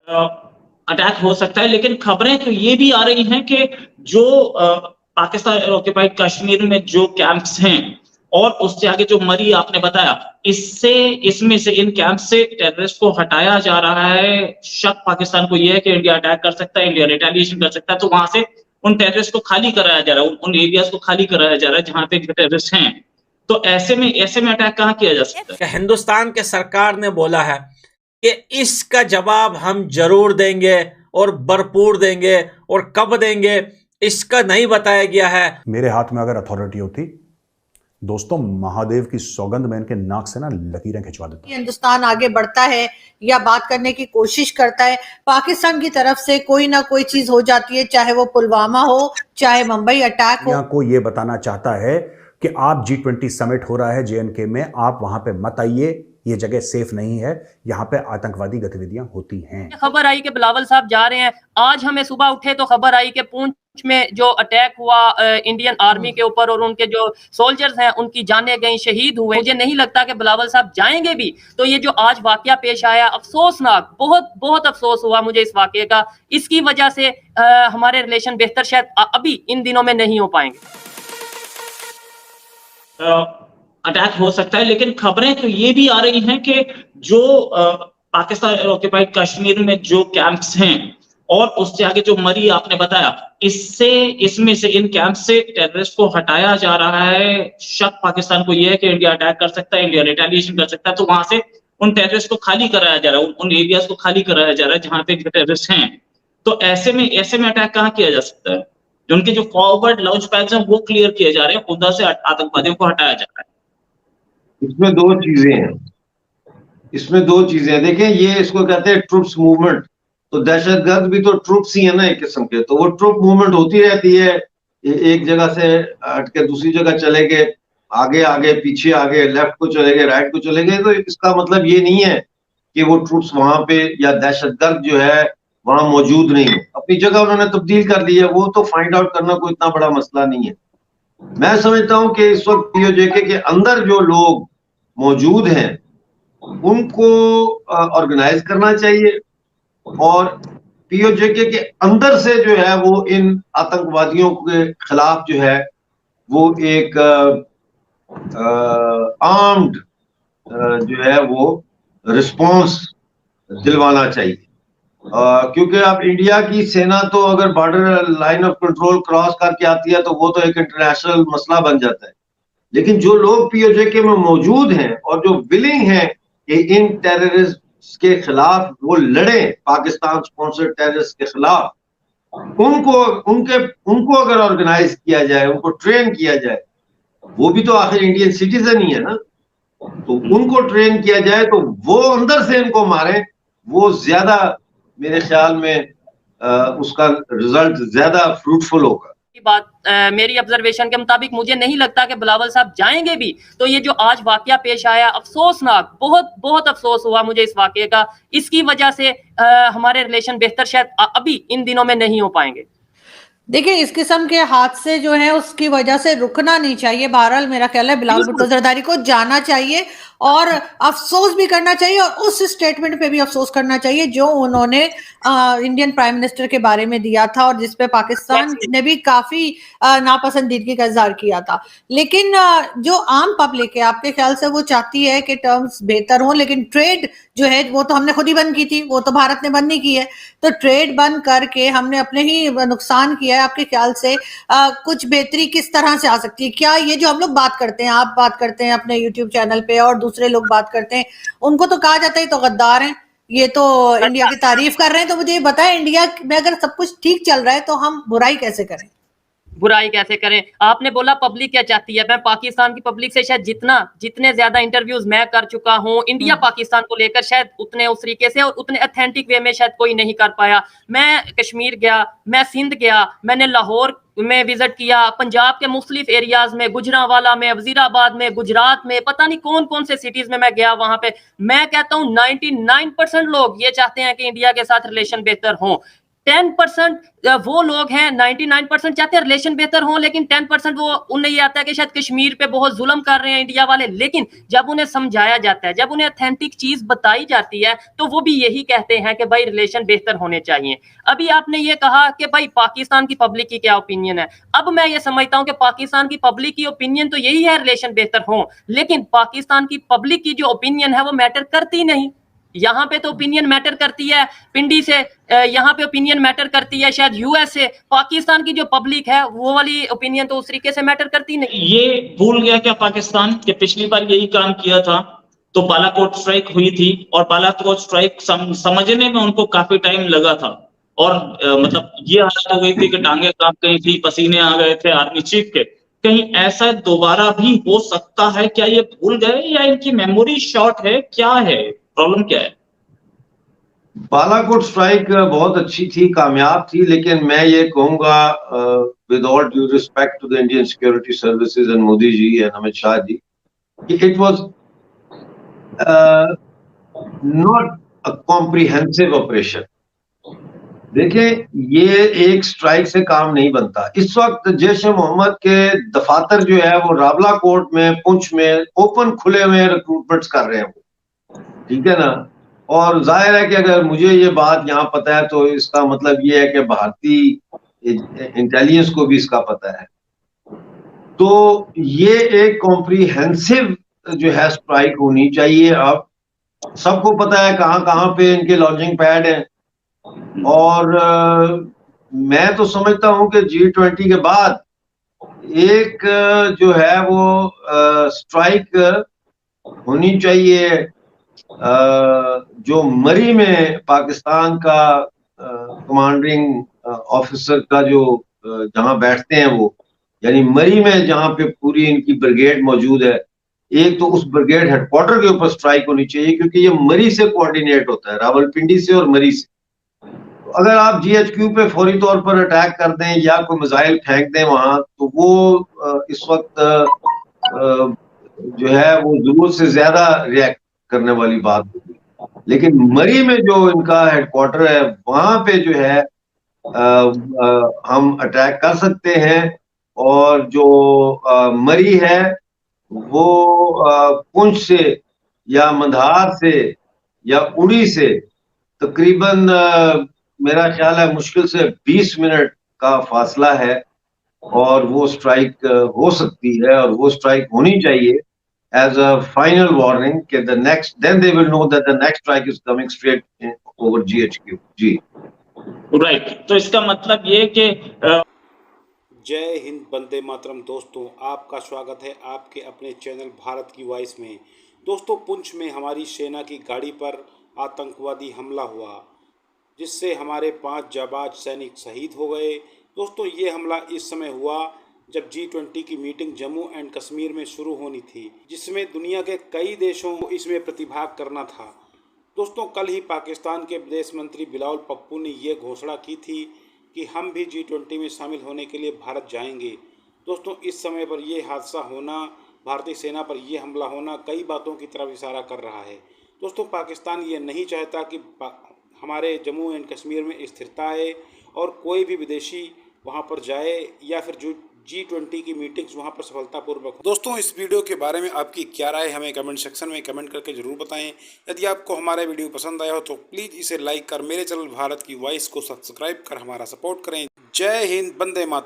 Attack हो सकता है, लेकिन खबरें तो ये भी आ रही हैं कि जो पाकिस्तान ऑक्युपाइड कश्मीर में जो कैंप्स हैं और उससे आगे जो मरी आपने बताया, इससे इसमें से इन कैंप से टेररिस्ट को हटाया जा रहा है। शक पाकिस्तान को ये है कि इंडिया अटैक कर सकता है, इंडिया रिटेलिएशन कर सकता है, तो वहां से उन टेररिस्ट को खाली कराया जा रहा है, उन एरियाज को खाली कराया जा रहा है जहां पे टेररिस्ट हैं। तो ऐसे में अटैक कहाँ किया जा सकता है? हिंदुस्तान के सरकार ने बोला है कि इसका जवाब हम जरूर देंगे और भरपूर देंगे, और कब देंगे इसका नहीं बताया गया है। मेरे हाथ में अगर अथॉरिटी होती, दोस्तों महादेव की सौगंध में इनके नाक से ना लकीरें खिंचवा देता। हिंदुस्तान आगे बढ़ता है या बात करने की कोशिश करता है, पाकिस्तान की तरफ से कोई ना कोई चीज हो जाती है, चाहे वो पुलवामा हो, चाहे मुंबई अटैक हो। को ये बताना चाहता है कि आप G20 समिट हो रहा है JNK में, आप वहां पे मत आइए, ये जगह सेफ नहीं है, यहाँ पे आतंकवादी गतिविधियां होती हैं। खबर आई कि बिलावल साहब जा रहे हैं। आज हमें सुबह उठे तो खबर आई कि पूंछ में जो अटैक हुआ इंडियन आर्मी के ऊपर और उनके जो सोल्जर्स हैं उनकी जानें गई, शहीद हुए। मुझे नहीं लगता कि बिलावल साहब जाएंगे भी। तो ये जो आज वाकया पेश आया, अफसोसनाक, बहुत बहुत अफसोस हुआ मुझे इस वाकये का। इसकी वजह से हमारे रिलेशन बेहतर शायद अभी इन दिनों में नहीं हो पाएंगे। अटैक हो सकता है, लेकिन खबरें तो ये भी आ रही हैं कि जो पाकिस्तान ऑक्युपाइड कश्मीर में जो कैंप्स हैं और उससे आगे जो मरी आपने बताया, इसमें से इन कैंप से टेररिस्ट को हटाया जा रहा है। शक पाकिस्तान को ये है कि इंडिया अटैक कर सकता है, इंडिया रिटेलिएशन कर सकता है, तो वहां से उन टेररिस्ट को खाली कराया जा रहा है, उन एरियाज को खाली कराया जा रहा है जहां पे टेररिस्ट हैं। तो ऐसे में अटैक कहाँ किया जा सकता है? जो उनके जो फॉरवर्ड लॉन्च पैड्स हैं वो क्लियर किए जा रहे हैं, उधर से आतंकवादियों को हटाया जा रहा है। इसमें दो चीजें हैं। देखें, ये इसको कहते हैं ट्रूप्स मूवमेंट। तो दहशतगर्द भी तो ट्रूप्स ही है ना एक किस्म के, तो वो ट्रूप मूवमेंट होती रहती है। एक जगह से हट के दूसरी जगह चले गए, आगे आगे पीछे, आगे लेफ्ट को चले गए, राइट को चले गए। तो इसका मतलब ये नहीं है कि वो ट्रूप्स वहां पे या दहशतगर्द जो है वहां मौजूद नहीं है। अपनी जगह उन्होंने तब्दील कर दी है, वो तो फाइंड आउट करना कोई इतना बड़ा मसला नहीं है। मैं समझता हूं कि इस वक्त पीओजेके के अंदर जो लोग मौजूद हैं उनको ऑर्गेनाइज करना चाहिए, और पीओजेके के अंदर से जो है वो इन आतंकवादियों के खिलाफ जो है वो एक आर्म्ड जो है वो रिस्पॉन्स दिलवाना चाहिए। क्योंकि अब इंडिया की सेना तो अगर border line of control cross करके आती है तो वो तो एक इंटरनेशनल मसला बन जाता है। लेकिन जो लोग पीओजेके में मौजूद हैं और जो विलिंग हैं कि इन टेररिस्ट के खिलाफ वो लड़े, पाकिस्तान स्पॉन्सर्ड टेररिस्ट के खिलाफ, उनको अगर ऑर्गेनाइज किया जाए, उनको ट्रेन किया जाए, वो भी तो आखिर इंडियन सिटीजन ही है ना, तो उनको ट्रेन किया जाए तो वो अंदर से इनको मारे, वो ज्यादा मेरे ख्याल में उसका रिजल्ट ज्यादा फ्रूटफुल होगा। बात मेरी ऑब्जर्वेशन के मुताबिक मुझे नहीं लगता कि बिलावल साहब जाएंगे भी। तो ये जो आज वाकया पेश आया, अफसोसनाक, बहुत बहुत अफसोस हुआ मुझे इस वाकये का। इसकी वजह से हमारे रिलेशन बेहतर शायद अभी इन दिनों में नहीं हो पाएंगे। देखिए, इस किस्म के हादसे जो है उसकी वजह से रुकना नहीं चाहिए। बहरहाल मेरा ख्याल है बिलावल भुट्टो जरदारी को जाना चाहिए और अफसोस भी करना चाहिए, और उस स्टेटमेंट पे भी अफसोस करना चाहिए जो उन्होंने इंडियन प्राइम मिनिस्टर के बारे में दिया था और जिसपे पाकिस्तान ने भी काफी नापसंदीदगी का इजहार किया था। लेकिन जो आम पब्लिक है, आपके ख्याल से वो चाहती है कि टर्म्स बेहतर हों, लेकिन ट्रेड जो है वो तो हमने खुद ही बंद की थी, वो तो भारत ने बंद नहीं की है। तो ट्रेड बंद करके हमने अपने ही नुकसान किया है। आपके ख्याल से कुछ बेहतरी किस तरह से आ सकती है? क्या ये जो हम लोग बात करते हैं, आप बात करते हैं अपने यूट्यूब चैनल पे और दूसरे लोग बात करते हैं, उनको तो कहा जाता है तो गद्दार हैं, ये तो इंडिया की तारीफ कर रहे हैं। तो मुझे ये बताएं, इंडिया में अगर सब कुछ ठीक चल रहा है तो हम बुराई कैसे करें? बुराई कैसे करें? आपने बोला पब्लिक क्या चाहती है। मैं पाकिस्तान की पब्लिक से शायद जितने ज्यादा इंटरव्यूज मैं कर चुका हूं इंडिया पाकिस्तान को लेकर, शायद उतने उस तरीके से और उतने ऑथेंटिक वे में शायद कोई नहीं कर पाया। मैं कश्मीर गया, मैं सिंध गया, मैंने लाहौर में विजिट किया, पंजाब के मुख्तलिफ एरियाज में, गुजरांवाला में, वजीराबाद में, गुजरात में, पता नहीं कौन कौन से सिटीज में मैं गया। वहां पे मैं कहता हूं 99% लोग ये चाहते हैं कि इंडिया के साथ रिलेशन बेहतर हों। 10% वो लोग हैं, 99% चाहते हैं रिलेशन बेहतर हो, लेकिन 10% वो उन्हें ये आता है कि शायद कश्मीर पे बहुत जुल्म कर रहे हैं इंडिया वाले। लेकिन जब उन्हें समझाया जाता है, जब उन्हें ऑथेंटिक चीज बताई जाती है, तो वो भी यही कहते हैं कि भाई रिलेशन बेहतर होने चाहिए। अभी आपने ये कहा कि भाई पाकिस्तान की पब्लिक की क्या ओपिनियन है। अब मैं ये समझता हूं कि पाकिस्तान की पब्लिक की ओपिनियन तो यही है रिलेशन बेहतर हो, लेकिन पाकिस्तान की पब्लिक की जो ओपिनियन है वो मैटर करती नहीं। यहाँ पे तो ओपिनियन मैटर करती है पिंडी से, यहाँ पे ओपिनियन मैटर करती है शायद यूएस से। पाकिस्तान की जो पब्लिक है वो वाली ओपिनियन तो उस तरीके से मैटर करती नहीं। ये भूल गया क्या पाकिस्तान कि पिछली बार यही काम किया था तो बालाकोट स्ट्राइक हुई थी, और बालाकोट स्ट्राइक समझने में उनको काफी टाइम लगा था, और मतलब ये हालत हो गई थी कि टांगे कांप गई थी, पसीने आ गए थे आर्मी चीफ के। कहीं ऐसा दोबारा भी हो सकता है क्या? ये भूल गए या इनकी मेमोरी शॉर्ट है, क्या है प्रॉब्लम, क्या है? बालाकोट स्ट्राइक बहुत अच्छी थी, कामयाब थी, लेकिन मैं ये कहूंगा with all due respect to the Indian security services and Modi ji and Amit Shah ji, it was not a comprehensive operation. देखिए, ये एक स्ट्राइक से काम नहीं बनता। इस वक्त जैश ए मोहम्मद के दफातर जो है वो रावलाकोट में, पुंछ में ओपन खुले में रिक्रूटमेंट्स कर रहे हैं, ठीक है ना। और जाहिर है कि अगर मुझे ये बात यहाँ पता है तो इसका मतलब ये है कि भारतीय इंटेलिजेंस को भी इसका पता है। तो ये एक कॉम्प्रिहेंसिव जो है स्ट्राइक होनी चाहिए। अब सबको पता है कहाँ कहाँ पे इनके लॉन्चिंग पैड है, और मैं तो समझता हूँ कि G20 के बाद एक जो है वो स्ट्राइक होनी चाहिए जो मरी में पाकिस्तान का कमांडिंग ऑफिसर का जो जहां बैठते हैं वो, यानी मरी में जहां पे पूरी इनकी ब्रिगेड मौजूद है, एक तो उस ब्रिगेड हेडक्वार्टर के ऊपर स्ट्राइक होनी चाहिए, क्योंकि ये मरी से कोऑर्डिनेट होता है, रावलपिंडी से और मरी से। तो अगर आप GHQ पे फौरी तौर पर अटैक कर दें या कोई मिसाइल फेंक दें वहां, तो वो इस वक्त जो है वो जरूरत से ज्यादा रिएक्ट करने वाली बात होगी। लेकिन मरी में जो इनका हेडक्वार्टर है वहां पे जो है हम अटैक कर सकते हैं, और जो मरी है वो पुंछ से या मंदहार से या उड़ी से तकरीबन मेरा ख्याल है मुश्किल से 20 मिनट का फासला है, और वो स्ट्राइक हो सकती है, और वो स्ट्राइक होनी चाहिए as a final warning कि the next, then they will know that the next strike is coming straight over GHQ। Ji right, तो इसका मतलब ये कि जय हिंद, वंदे मातरम। दोस्तों, आपका स्वागत है आपके अपने चैनल भारत की वॉइस में। दोस्तों, पुंछ में हमारी सेना की गाड़ी पर आतंकवादी हमला हुआ, जिससे हमारे 5 जाबाज सैनिक शहीद हो गए। दोस्तों, ये हमला इस समय हुआ जब G20 की मीटिंग जम्मू एंड कश्मीर में शुरू होनी थी, जिसमें दुनिया के कई देशों को इसमें प्रतिभाग करना था। दोस्तों, कल ही पाकिस्तान के विदेश मंत्री बिलावल पप्पू ने ये घोषणा की थी कि हम भी G20 में शामिल होने के लिए भारत जाएंगे। दोस्तों, इस समय पर यह हादसा होना, भारतीय सेना पर यह हमला होना कई बातों की तरफ इशारा कर रहा है। दोस्तों, पाकिस्तान ये नहीं चाहता कि हमारे जम्मू एंड कश्मीर में स्थिरता आए और कोई भी विदेशी वहाँ पर जाए, या फिर जो G20 की मीटिंग्स वहाँ पर सफलतापूर्वक। दोस्तों, इस वीडियो के बारे में आपकी क्या राय, हमें कमेंट सेक्शन में कमेंट करके जरूर बताएं। यदि आपको हमारा वीडियो पसंद आया हो तो प्लीज़ इसे लाइक कर मेरे चैनल भारत की वॉइस को सब्सक्राइब कर हमारा सपोर्ट करें। जय हिंद, वंदे मातरम।